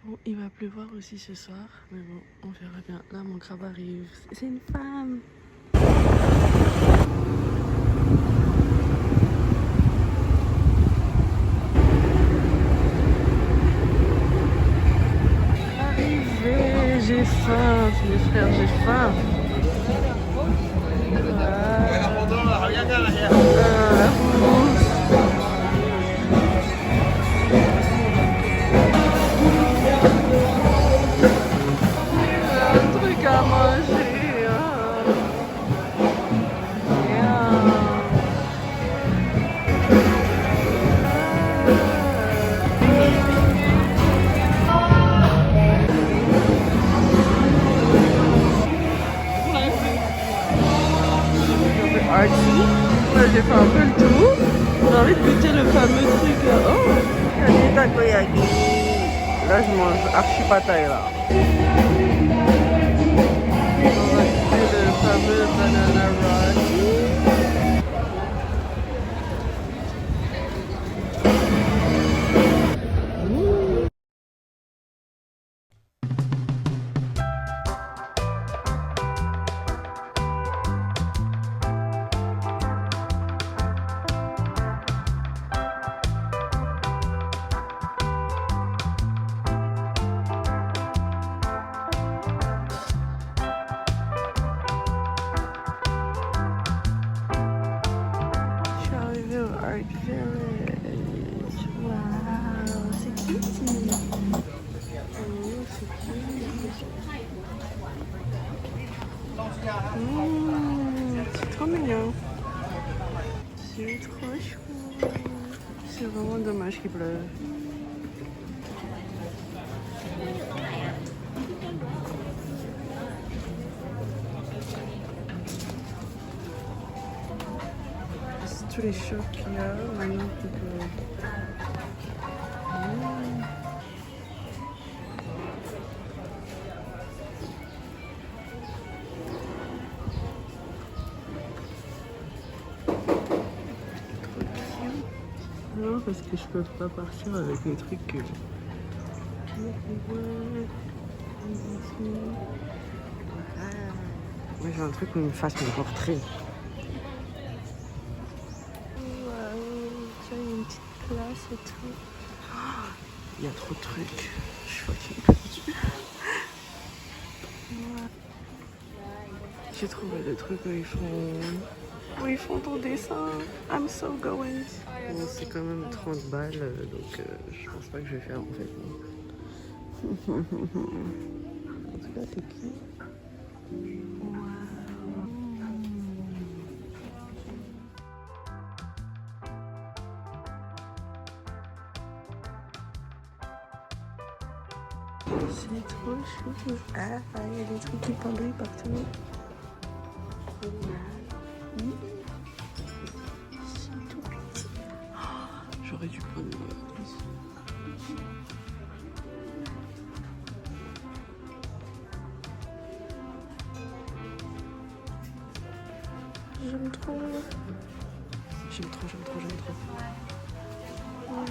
Bon, il va pleuvoir aussi ce soir, mais bon, on verra bien. Là, mon crabe arrive. C'est une femme. Arrivé, j'ai faim, mes frères, j'ai faim. La bouffe. Un truc à manger. Artsy. Ouais, j'ai fait un peu le tour. J'ai envie de goûter le fameux truc. Oh, il y a des takoyaki. Là, je mange archi pataille là. On va goûter le fameux banana roti. Je suis arrivée au Art Village. Waouh, c'est kitty. Oh, c'est cute. C'est trop mignon. C'est trop chou. C'est vraiment dommage qu'il pleuve. C'est tous les shops qu'il y a. Maintenant, tu peux... Non, parce que je peux pas partir avec les trucs que... Moi j'ai un truc où il me fasse mon portrait. Waouh, il y a une petite place et tout. Il y a trop de trucs. Je suis fucking perdue. J'ai trouvé des trucs où ils font ton dessin. I'm so going. Bon, c'est quand même 30 balles, donc je pense pas que je vais faire en fait. En tout cas, c'est qui? C'est trop chou. Ah, il y a des trucs qui pendouillent partout. C'est tout petit. Oh, j'aurais dû prendre ici. J'aime trop. J'aime trop. Voilà.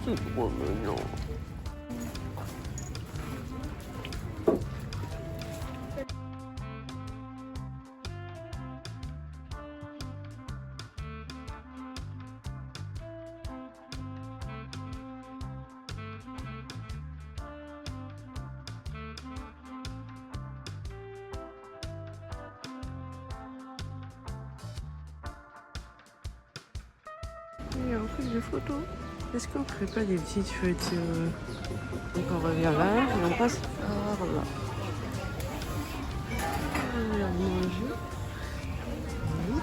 C'est trop mignon. Il y a un truc de photo. Est-ce qu'on ferait pas des petites fêtes Donc on revient là et on passe par là. On va manger. Oui.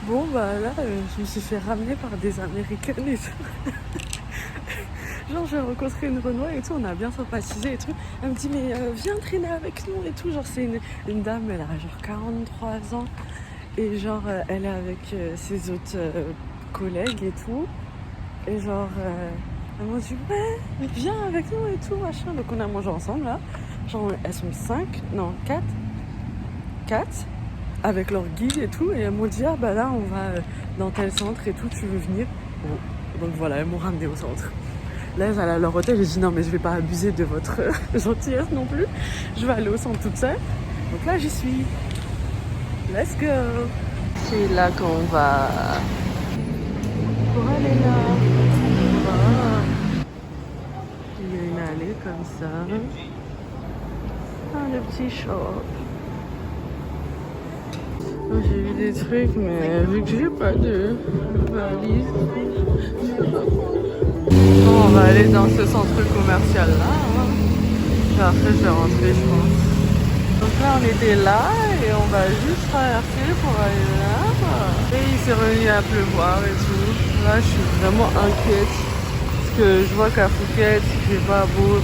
Bon bah là je me suis fait ramener par des Américaines et tout. Genre j'ai rencontré une Renoir et tout, on a bien sympathisé et tout. Elle me dit mais viens traîner avec nous et tout. Genre c'est une dame, elle a genre 43 ans. Et genre elle est avec ses autres collègues et tout. Et genre elle m'a dit ouais mais viens avec nous et tout machin. Donc on a mangé ensemble là. Genre elles sont 5, non 4 avec leur guide et tout. Et elles m'ont dit ah bah là on va dans tel centre et tout, tu veux venir? Bon, donc voilà, elles m'ont ramené au centre. Là j'allais à leur hôtel, j'ai dit non mais je vais pas abuser de votre gentillesse non plus. Je vais aller au centre toute seule. Donc là j'y suis. Let's go. C'est là qu'on va pour aller là. Voilà. Il y a une allée comme ça. Ah, le petit shop. J'ai vu des trucs, mais vu que j'ai pas de valise, bon, on va aller dans ce centre commercial là. Puis après, je vais rentrer, je pense. Donc là, on était là et on va juste traverser pour aller là. Et il s'est remis à pleuvoir et tout. Là, je suis vraiment inquiète parce que je vois qu'à Phuket, il fait pas beau.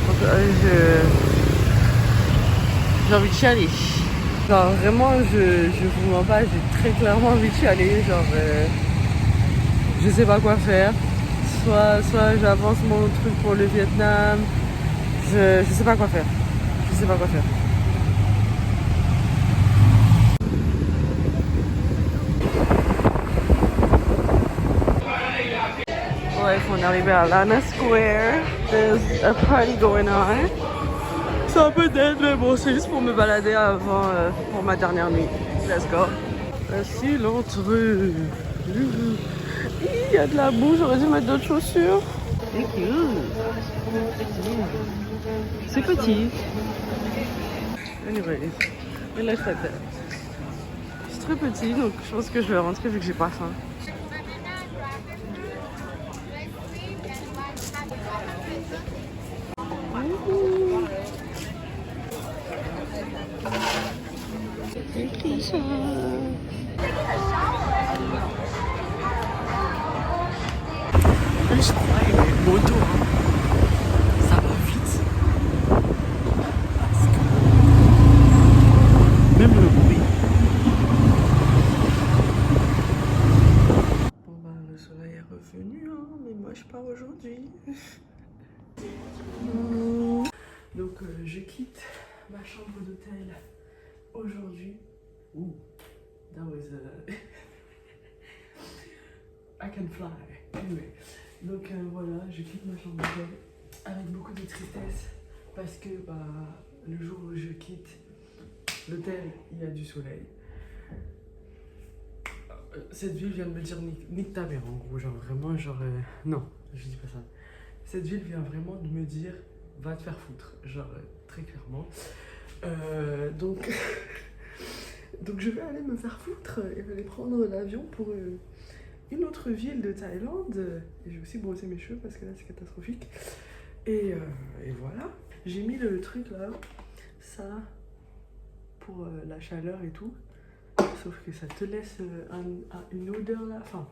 J'ai envie de chialer. Genre vraiment, je vous mens pas, j'ai très clairement envie de chialer. Genre, je sais pas quoi faire. Soit j'avance mon truc pour le Vietnam. Je sais pas quoi faire. Je sais pas quoi faire. Bref, on est arrivé à Lana Square. There's a party going on. C'est un peu dead, mais bon, c'est juste pour me balader avant pour ma dernière nuit. Let's go. Voici l'entrée. Il y a de la boue, j'aurais dû mettre d'autres chaussures. C'est petit. Anyways, it looks like that. C'est très petit, donc je pense que je vais rentrer vu que j'ai pas faim. Je crois qu'il y a une moto, hein. Ça va vite. Parce que même le bruit. Bon bah le soleil est revenu, hein, mais moi je pars aujourd'hui. Donc je quitte ma chambre d'hôtel aujourd'hui. Ouh, that was I can fly. Anyway. Donc voilà, je quitte ma chambre d'hôtel avec beaucoup de tristesse parce que bah, le jour où je quitte l'hôtel, il y a du soleil. Cette ville vient de me dire nique ta mère en gros, genre vraiment genre non, je dis pas ça. Cette ville vient vraiment de me dire va te faire foutre, genre très clairement. Donc Donc je vais aller me faire foutre et aller prendre l'avion pour une autre ville de Thaïlande. Et je vais aussi brosser mes cheveux parce que là c'est catastrophique. Et voilà. J'ai mis le truc là, ça, pour la chaleur et tout. Sauf que ça te laisse une odeur là. Enfin,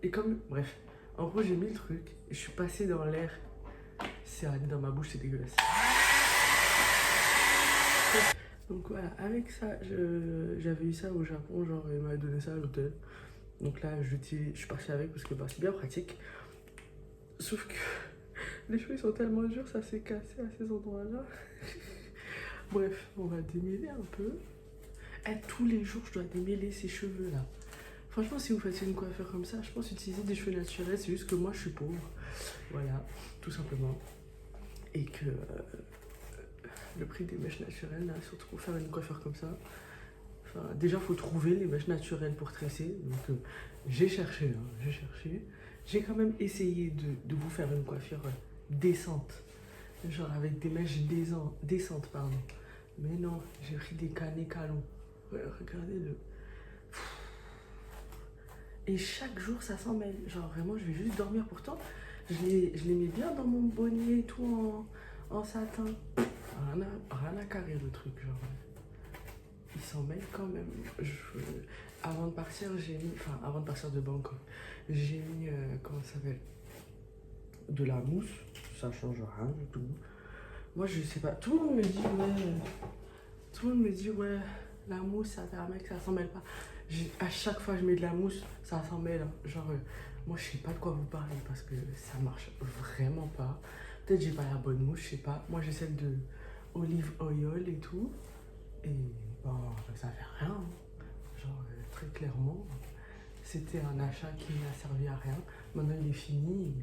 et comme. Bref. En gros, j'ai mis le truc et je suis passée dans l'air. C'est allé dans ma bouche, c'est dégueulasse. Donc voilà, avec ça, j'avais eu ça au Japon, genre il m'avait donné ça à l'hôtel. Donc là, je suis partie avec parce que bah, c'est bien pratique. Sauf que les cheveux ils sont tellement durs, ça s'est cassé à ces endroits-là. Bref, on va démêler un peu. Et tous les jours, je dois démêler ces cheveux-là. Franchement, si vous faites une coiffure comme ça, je pense utiliser des cheveux naturels. C'est juste que moi, je suis pauvre. Voilà, tout simplement. Et que le prix des mèches naturelles, là, surtout pour faire une coiffure comme ça. Enfin, déjà, il faut trouver les mèches naturelles pour tresser. Donc, j'ai cherché, hein, j'ai cherché. J'ai quand même essayé de vous faire une coiffure décente. Genre avec des mèches décentes, pardon. Mais non, j'ai pris des canets calons. Ouais, regardez-le. Et chaque jour, ça s'en mêle. Genre vraiment, je vais juste dormir. Pourtant, je les mets bien dans mon bonnet et tout en satin. Rien à carrer le truc, genre. Il s'en mêle quand même. Avant de partir, j'ai mis... Enfin, avant de partir de Bangkok, j'ai mis... comment ça s'appelle? De la mousse. Ça change rien du tout. Moi, je sais pas. Tout le monde me dit, ouais... Tout le monde me dit, ouais, la mousse, ça permet que ça s'en mêle pas. À chaque fois que je mets de la mousse, ça s'en mêle. Genre, moi, je sais pas de quoi vous parlez parce que ça marche vraiment pas. Peut-être j'ai pas la bonne mousse, je sais pas. Moi, j'ai celle de olive oil et tout. Et bon, ça fait rien. Genre, très clairement, c'était un achat qui n'a servi à rien. Maintenant, il est fini.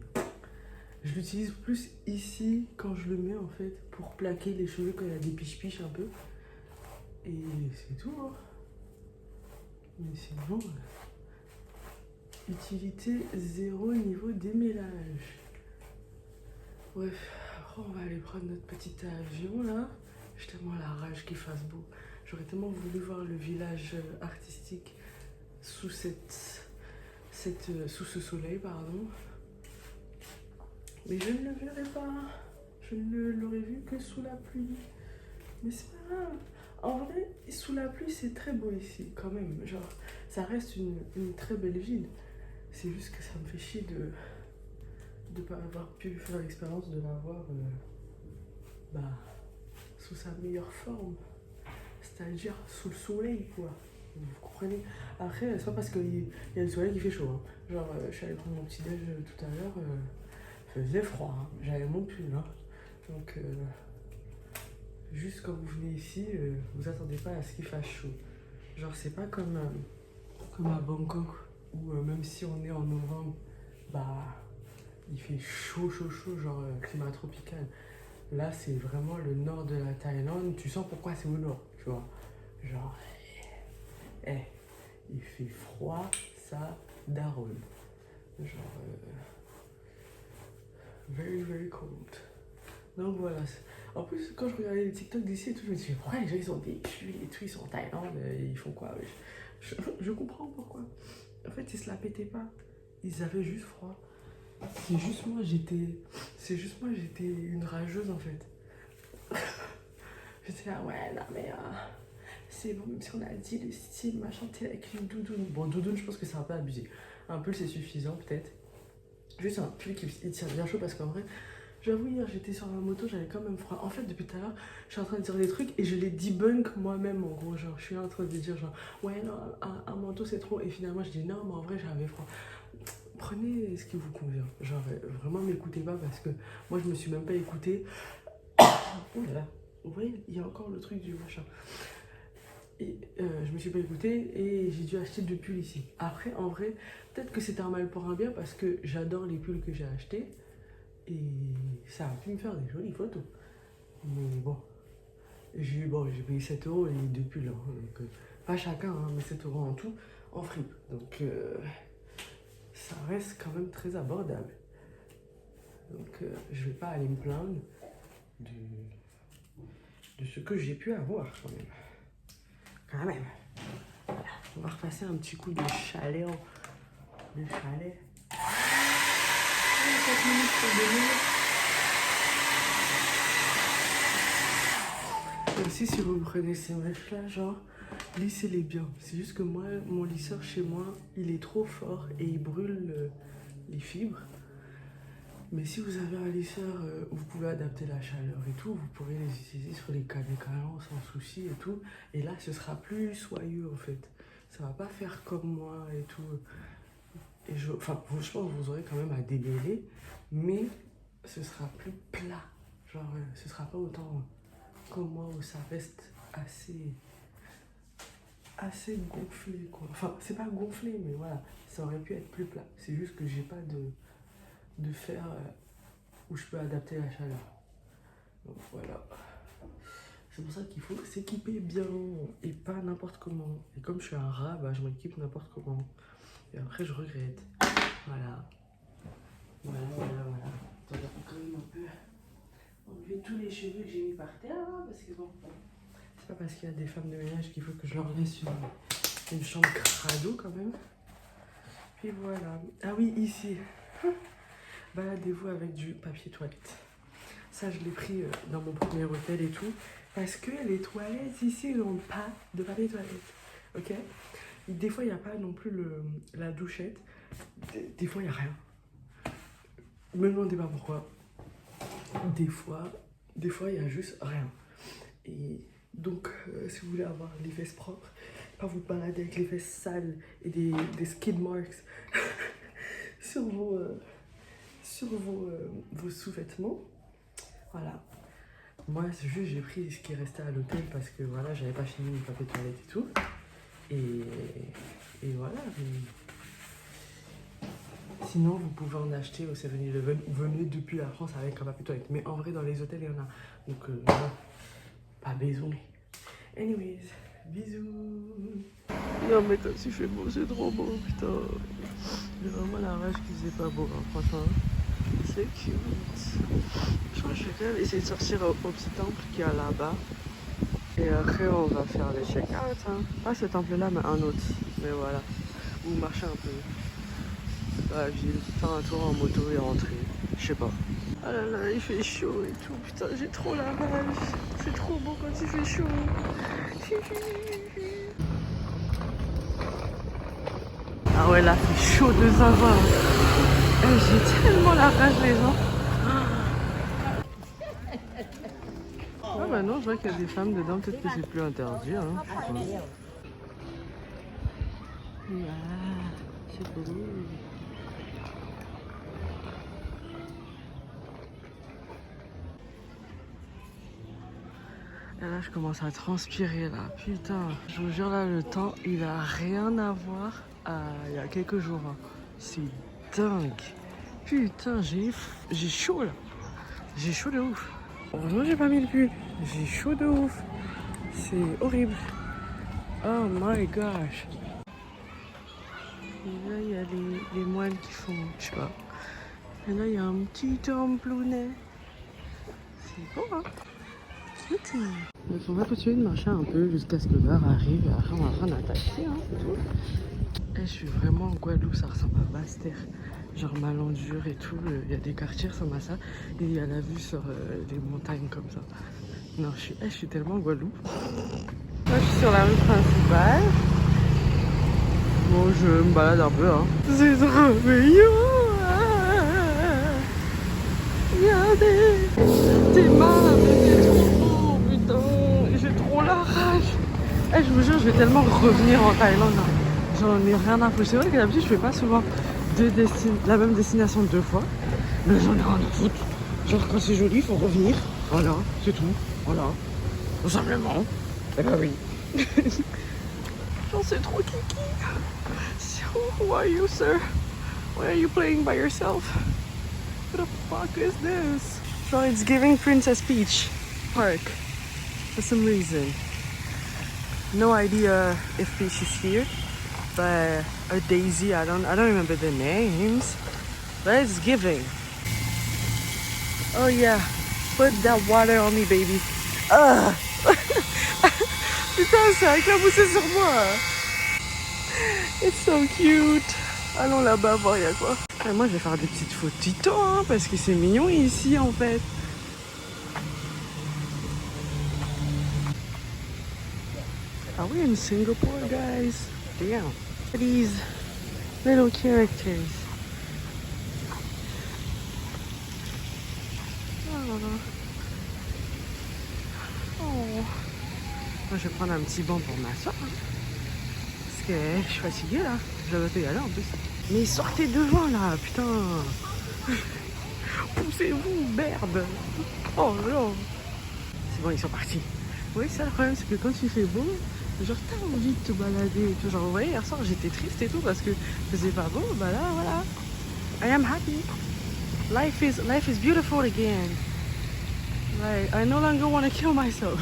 Je l'utilise plus ici quand je le mets en fait pour plaquer les cheveux quand il y a des piches-piches un peu. Et c'est tout. Hein. Mais sinon, utilité zéro niveau démêlage. Bref, après on va aller prendre notre petit avion là. J'ai tellement la rage qu'il fasse beau. J'aurais tellement voulu voir le village artistique sous sous ce soleil, pardon. Mais je ne le verrai pas. Je ne l'aurais vu que sous la pluie. Mais c'est pas grave. En vrai, sous la pluie, c'est très beau ici, quand même. Genre, ça reste une très belle ville. C'est juste que ça me fait chier de ne pas avoir pu faire l'expérience de la voir sous sa meilleure forme. C'est-à-dire sous le soleil, quoi. Vous comprenez? Après, c'est pas parce qu'il y a le soleil qui fait chaud. Hein. Genre, je suis allée prendre mon petit-déj tout à l'heure. Il faisait froid. Hein. J'avais mon pull. Hein. Donc... juste quand vous venez ici, vous attendez pas à ce qu'il fasse chaud. Genre, c'est pas comme à Bangkok, où même si on est en novembre, il fait chaud, genre climat tropical. Là, c'est vraiment le nord de la Thaïlande. Tu sens pourquoi c'est au nord, tu vois. Genre, il fait froid, ça daronne. Genre, very, very cold. Donc voilà. En plus, quand je regardais les TikTok d'ici et tout, je me disais, pourquoi les gens ils ont des tuiles et tout, ils sont en Thaïlande, ils font quoi? Je comprends pourquoi. En fait, ils se la pétaient pas. Ils avaient juste froid. C'est juste moi, j'étais une rageuse en fait. J'étais là, ouais, non mais c'est bon, même si on a dit le style, machin, t'es avec une doudoune. Bon, doudoune, je pense que c'est un peu abusé. Un peu, c'est suffisant peut-être. Juste un pull qui tient bien chaud parce qu'en vrai, j'avoue, hier j'étais sur la moto, j'avais quand même froid. En fait, depuis tout à l'heure, je suis en train de dire des trucs et je les debunk moi-même en gros. Genre, je suis en train de dire, genre, ouais, non, un manteau c'est trop. Et finalement, je dis, non, mais en vrai, j'avais froid. Prenez ce qui vous convient. Genre, vraiment, m'écoutez pas parce que moi, je me suis même pas écoutée. Oh là là, vous voyez, il y a encore le truc du machin. Et je me suis pas écoutée et j'ai dû acheter 2 pulls ici. Après, en vrai, peut-être que c'était un mal pour un bien parce que j'adore les pulls que j'ai achetés. Et ça a pu me faire des jolies photos. Mais bon, j'ai payé 7 € et 2 pulls. Hein, donc, pas chacun, hein, mais 7 € en tout, en fripe. Donc ça reste quand même très abordable. Donc je vais pas aller me plaindre de ce que j'ai pu avoir quand même. Quand même. On va repasser un petit coup de chalet. De chalet. 4 minutes pour 2 minutes. Aussi, si vous prenez ces mèches-là, genre, lissez-les bien. C'est juste que moi, mon lisseur chez moi, il est trop fort et il brûle les fibres. Mais si vous avez un lisseur où vous pouvez adapter la chaleur et tout, vous pourrez les utiliser sur les canets-calants sans souci et tout. Et là, ce sera plus soyeux en fait. Ça va pas faire comme moi et tout. Et je pense que vous aurez quand même à démêler, mais ce sera plus plat. Genre, ce sera pas autant comme moi où ça reste assez gonflé quoi. Enfin, c'est pas gonflé, mais voilà, ça aurait pu être plus plat. C'est juste que j'ai pas de fer où je peux adapter la chaleur. Donc voilà. C'est pour ça qu'il faut s'équiper bien et pas n'importe comment. Et comme je suis un rat, bah, je m'équipe n'importe comment. Et après je regrette. Voilà. Voilà. Attends, quand même un peu enlever tous les cheveux que j'ai mis par terre, hein, parce que bon, c'est pas parce qu'il y a des femmes de ménage qu'il faut que je leur laisse une chambre crado quand même. Puis voilà. Ah oui, ici. Baladez-vous avec du papier toilette. Ça, je l'ai pris dans mon premier hôtel et tout. Parce que les toilettes ici n'ont pas de papier toilette. Ok? Et des fois, il n'y a pas non plus la douchette. Des fois, il n'y a rien. Ne me demandez pas pourquoi. Des fois, il y a juste rien. Et donc, si vous voulez avoir les fesses propres, pas vous balader avec les fesses sales et des skid marks sur vos sous-vêtements. Voilà. Moi, c'est juste, j'ai pris ce qui restait à l'hôtel parce que voilà, j'avais pas fini mon papier de toilette et tout. Et voilà. Sinon, vous pouvez en acheter au 7-Eleven ou venez depuis la France avec un papier de toilette. Mais en vrai, dans les hôtels, il y en a. Donc, non, pas besoin. Anyways, bisous. Non, mais quand il fait beau, c'est trop beau, putain. J'ai vraiment la rage qu'il faisait pas beau, hein, franchement. C'est cute. Je crois que je vais quand même essayer de sortir au petit temple qui est là-bas. Et après, on va faire les check-out. Hein. Pas ce temple-là, mais un autre. Mais voilà. Ou marcher un peu dans la ville, faire un tour en moto et rentrer. Je sais pas. Ah là là, il fait chaud et tout. Putain, j'ai trop la rage. C'est trop beau quand il fait chaud. Ah ouais, là, c'est chaud de zinzin. J'ai tellement la rage, les gens. Ah bah non, je vois qu'il y a des femmes dedans, peut-être que c'est plus interdit. Hein. C'est beau. Et là, je commence à transpirer, là. Putain, je vous jure, là, le temps, il a rien à voir il y a quelques jours. Hein. C'est dingue. Putain, j'ai chaud, là. J'ai chaud de ouf. Heureusement, j'ai pas mis le pull. J'ai chaud de ouf. C'est horrible. Oh my gosh. Et là, il y a les moines qui font, je sais pas. Et là, il y a un petit templounet. C'est beau, hein? Donc on va continuer de marcher un peu jusqu'à ce que l'heure arrive. Et après, on va prendre un taxi, hein, c'est tout. Et je suis vraiment en Guadeloupe, ça ressemble à Basse-Terre. Genre Malandure et tout. Il y a des quartiers qui ressemblent à ça. Et il y a la vue sur les montagnes comme ça. Non, je suis tellement en Guadeloupe. Là, je suis sur la rue principale. Bon, je me balade un peu, hein. C'est trop mignon. Regardez. C'est marrant, c'est trop beau, putain. J'ai trop la rage. Je vous jure, je vais tellement revenir en Thaïlande. Hein. J'en ai rien à foutre. C'est vrai que d'habitude, je fais pas souvent la même destination 2 fois. Mais j'en ai rien à foutre. Genre, quand c'est joli, il faut revenir. Voilà, c'est tout. Voilà. Tout simplement. Eh ben oui. Genre, c'est trop kiki. So, who are you, sir? Why are you playing by yourself? What the fuck is this? Genre, it's giving Princess Peach Park for some reason. No idea if Peach is here, but or Daisy. I don't remember the names, but it's giving. Oh yeah, put that water on me, baby. Putain, ça a éclaboussé sur moi. It's so cute. Allons là-bas voir, il y a quoi. Et moi, je vais faire des petites photos, hein, parce que c'est mignon ici, en fait. Are we in Singapore, guys? Damn. These little characters. Oh. Moi, je vais prendre un petit banc pour m'asseoir. Hein. Parce que je suis fatiguée là. Je vais y aller en plus. Mais sortez devant là, putain. Poussez-vous, merde. Oh non. C'est bon, ils sont partis. Oui, ça le problème, c'est que quand il fait beau, genre t'as envie de te balader et tout. Genre, vous voyez, hier soir j'étais triste et tout parce que faisait pas beau. Bah là, voilà. I am happy. Life is beautiful again. Like, I no longer want to kill myself.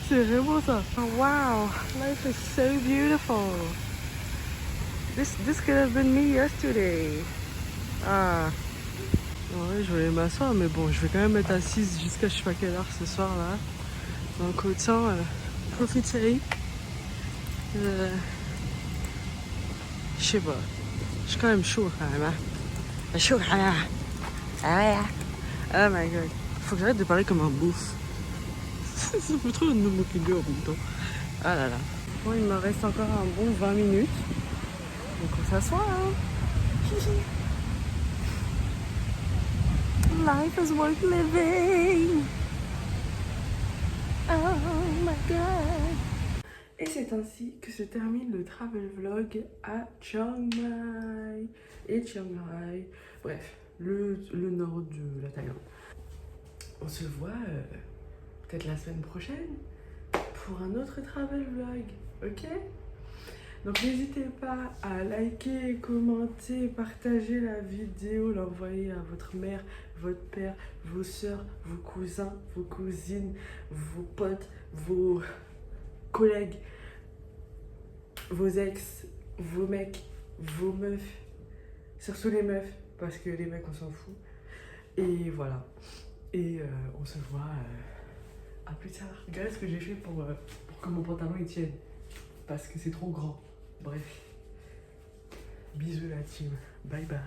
C'est vraiment ça. Oh, wow, life is so beautiful. This could have been me yesterday. Ah. Ouais, je voulais m'asseoir, mais bon, je vais quand même être assise jusqu'à je sais pas quelle heure ce soir là. Donc autant profiter. Je sais pas. Je suis quand même chaud quand même. Hein. Chaud quand même. Ah ouais. Oh my god. Faut que j'arrête de parler comme un bouffe. Ça fait trop de me moquer d'eux en même temps. Ah là là. Bon, il me reste encore un bon 20 minutes. Donc on s'assoit hein. Life is worth living. Oh my god. Et c'est ainsi que se termine le travel vlog à Chiang Mai et Chiang Rai. Bref, le nord de la Thaïlande. On se voit peut-être la semaine prochaine pour un autre travel vlog, ok? Donc n'hésitez pas à liker, commenter, partager la vidéo, l'envoyer à votre mère, votre père, vos soeurs, vos cousins, vos cousines, vos potes, vos collègues, vos ex, vos mecs, vos meufs, surtout les meufs, parce que les mecs on s'en fout. Et voilà. Et on se voit à plus tard. Regardez ce que j'ai fait pour que mon pantalon il tienne. Parce que c'est trop grand. Bref. Bisous la team. Bye bye.